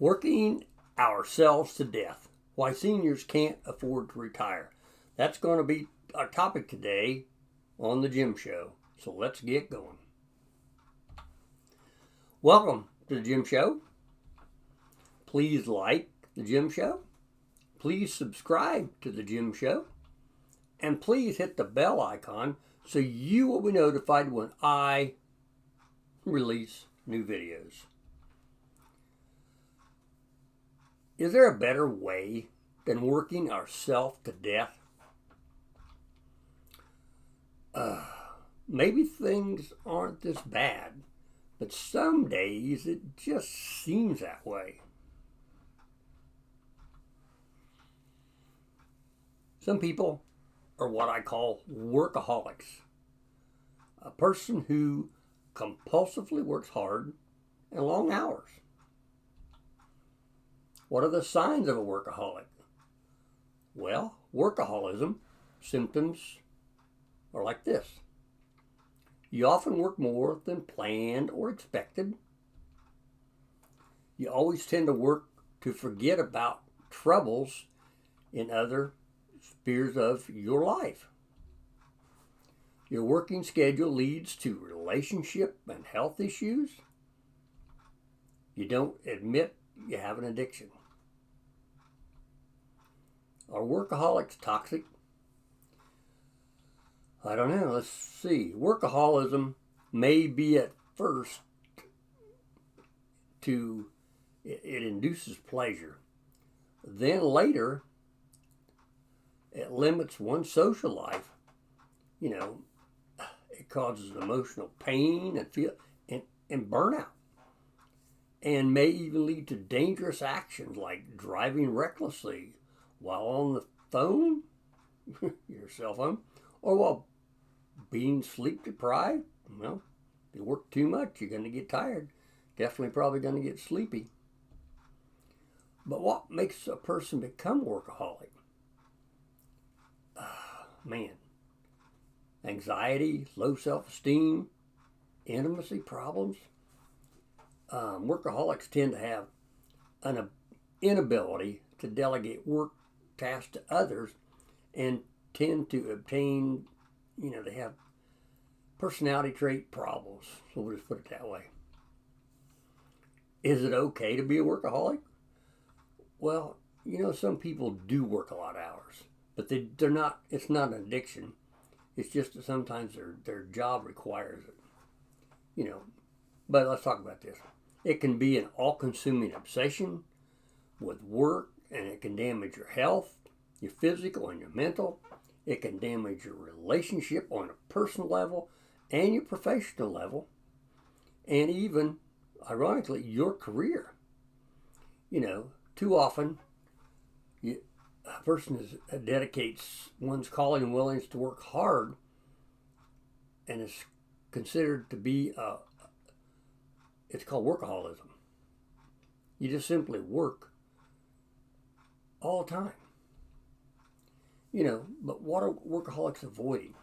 Working ourselves to death. Why seniors can't afford to retire. That's going to be our topic today on the Gym Show. So let's get going. Welcome to the Gym Show. Please like the Gym Show. Please subscribe to the Gym Show. And please hit the bell icon so you will be notified when I release new videos. Is there a better way than working ourselves to death? Maybe things aren't this bad, but some days it just seems that way. Some people are what I call workaholics. A person who compulsively works hard and long hours. What are the signs of a workaholic? Well, workaholism symptoms are like this. You often work more than planned or expected. You always tend to work to forget about troubles in other spheres of your life. Your working schedule leads to relationship and health issues. You don't admit you have an addiction. Are workaholics toxic? I don't know. Let's see. Workaholism may be at first it induces pleasure. Then later, it limits one's social life. It causes emotional pain and burnout. And may even lead to dangerous actions like driving recklessly while on the phone, your cell phone, or while being sleep deprived. Well, if you work too much, you're going to get tired. Definitely probably going to get sleepy. But what makes a person become workaholic? Anxiety, low self-esteem, intimacy problems. Workaholics tend to have an inability to delegate work tasks to others and tend to obtain, they have personality trait problems. So we'll just put it that way. Is it okay to be a workaholic? Well, some people do work a lot of hours, but they're not, it's not an addiction. It's just that sometimes their job requires it, But let's talk about this. It can be an all-consuming obsession with work, and it can damage your health, your physical and your mental. It can damage your relationship on a personal level and your professional level, and even, ironically, your career. Too often, a person dedicates one's calling and willingness to work hard and is considered to be it's called workaholism. You just simply work all the time. But what are workaholics avoiding?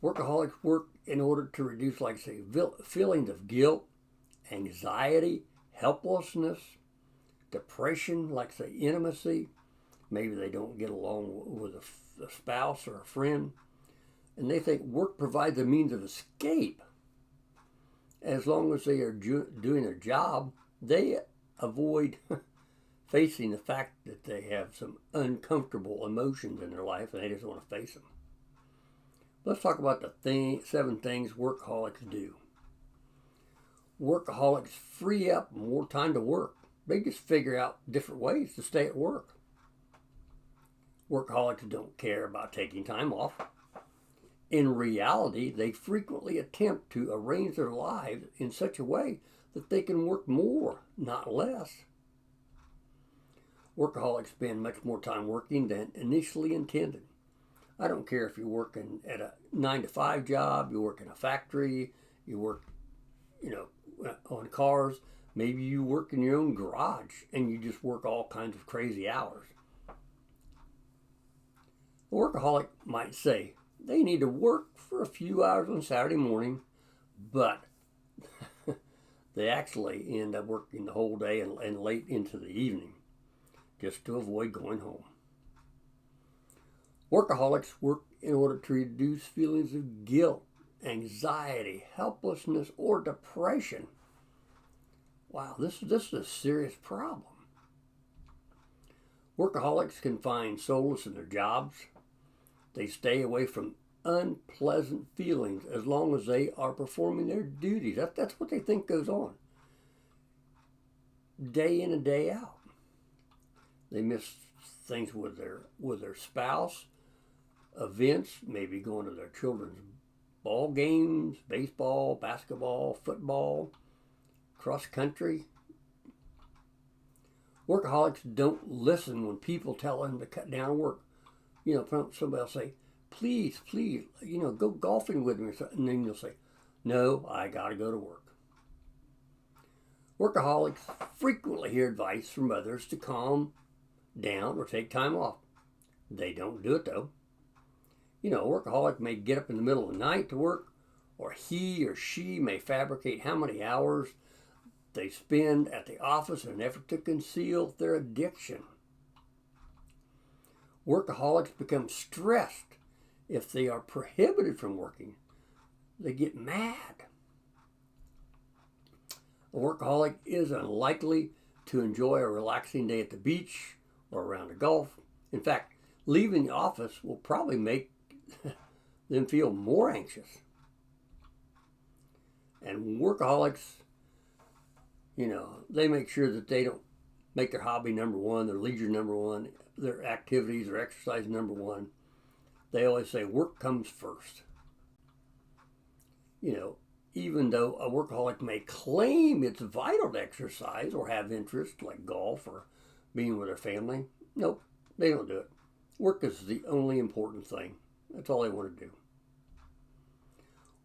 Workaholics work in order to reduce, like say, feelings of guilt, anxiety, helplessness, depression, like say, intimacy. Maybe they don't get along with a spouse or a friend. And they think work provides a means of escape. As long as they are doing their job, they avoid facing the fact that they have some uncomfortable emotions in their life and they just want to face them. Let's talk about the 7 things workaholics do. Workaholics free up more time to work. They just figure out different ways to stay at work. Workaholics don't care about taking time off. In reality, they frequently attempt to arrange their lives in such a way that they can work more, not less. Workaholics spend much more time working than initially intended. I don't care if you're working at a 9-to-5 job, you work in a factory, you work, on cars. Maybe you work in your own garage and you just work all kinds of crazy hours. A workaholic might say they need to work for a few hours on Saturday morning, but They actually end up working the whole day and late into the evening just to avoid going home. Workaholics work in order to reduce feelings of guilt, anxiety, helplessness, or depression. Wow, this is a serious problem. Workaholics can find solace in their jobs. They stay away from unpleasant feelings as long as they are performing their duties. That's what they think goes on. Day in and day out. They miss things with their spouse, events, maybe going to their children's ball games, baseball, basketball, football, cross country. Workaholics don't listen when people tell them to cut down work. Somebody will say, please, go golfing with me. And then you'll say, no, I got to go to work. Workaholics frequently hear advice from others to calm down or take time off. They don't do it though. A workaholic may get up in the middle of the night to work, or he or she may fabricate how many hours they spend at the office in an effort to conceal their addiction. Workaholics become stressed if they are prohibited from working. They get mad. A workaholic is unlikely to enjoy a relaxing day at the beach or around the Gulf. In fact, leaving the office will probably make them feel more anxious. And workaholics, they make sure that they don't make their hobby number one, their leisure number one, their activities or exercise number one. They always say work comes first. Even though a workaholic may claim it's vital to exercise or have interests like golf or being with their family, nope, they don't do it. Work is the only important thing. That's all they want to do.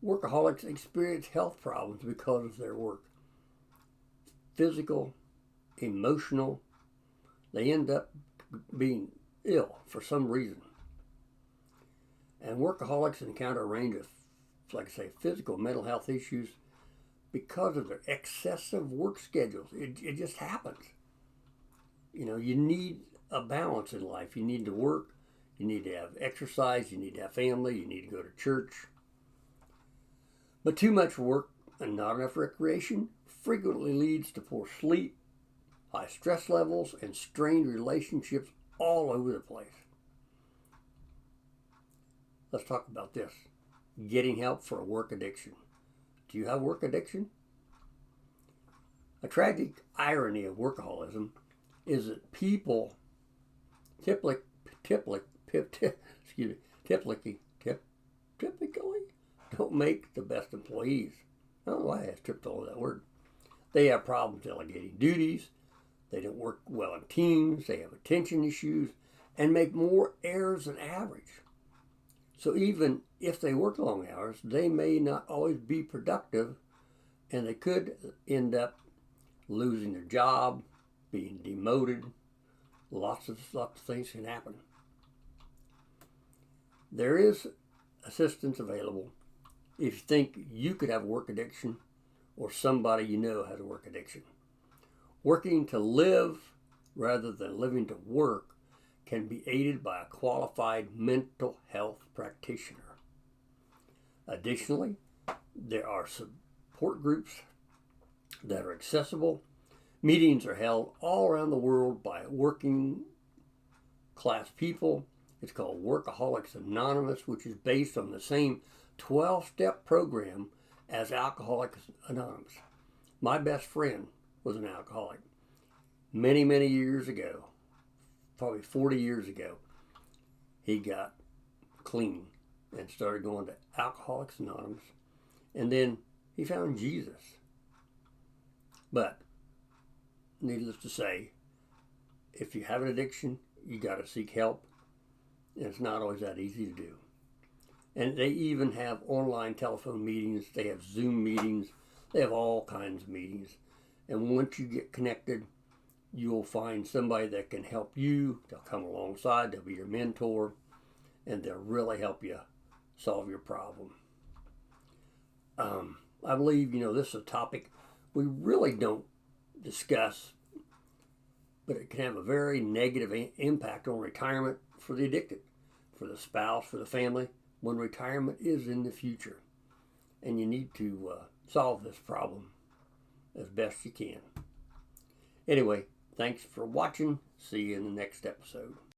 Workaholics experience health problems because of their work. Physical, emotional, they end up being ill for some reason. And workaholics encounter a range of, like I say, physical, mental health issues because of their excessive work schedules. It just happens. You need a balance in life. You need to work. You need to have exercise. You need to have family. You need to go to church. But too much work and not enough recreation frequently leads to poor sleep, high stress levels, and strained relationships all over the place. Let's talk about this. Getting help for a work addiction. Do you have work addiction? A tragic irony of workaholism is that people typically don't make the best employees. I don't know why I tripped over that word. They have problems delegating duties. They don't work well in teams. They have attention issues and make more errors than average. So even if they work long hours, they may not always be productive, and they could end up losing their job, being demoted. Lots of things can happen. There is assistance available if you think you could have work addiction or somebody you know has a work addiction. Working to live rather than living to work can be aided by a qualified mental health practitioner. Additionally, there are support groups that are accessible. Meetings are held all around the world by working class people. It's called Workaholics Anonymous, which is based on the same 12-step program as Alcoholics Anonymous. My best friend was an alcoholic many, many years ago, probably 40 years ago. He got clean and started going to Alcoholics Anonymous, and then he found Jesus. But needless to say, if you have an addiction, you got to seek help, and it's not always that easy to do. And they even have online telephone meetings. They have Zoom meetings. They have all kinds of meetings. And once you get connected, you'll find somebody that can help you. They'll come alongside. They'll be your mentor, and they'll really help you solve your problem. I believe, this is a topic we really don't discuss, but it can have a very negative impact on retirement for the addicted, for the spouse, for the family, when retirement is in the future. And you need to solve this problem as best you can. Anyway, thanks for watching. See you in the next episode.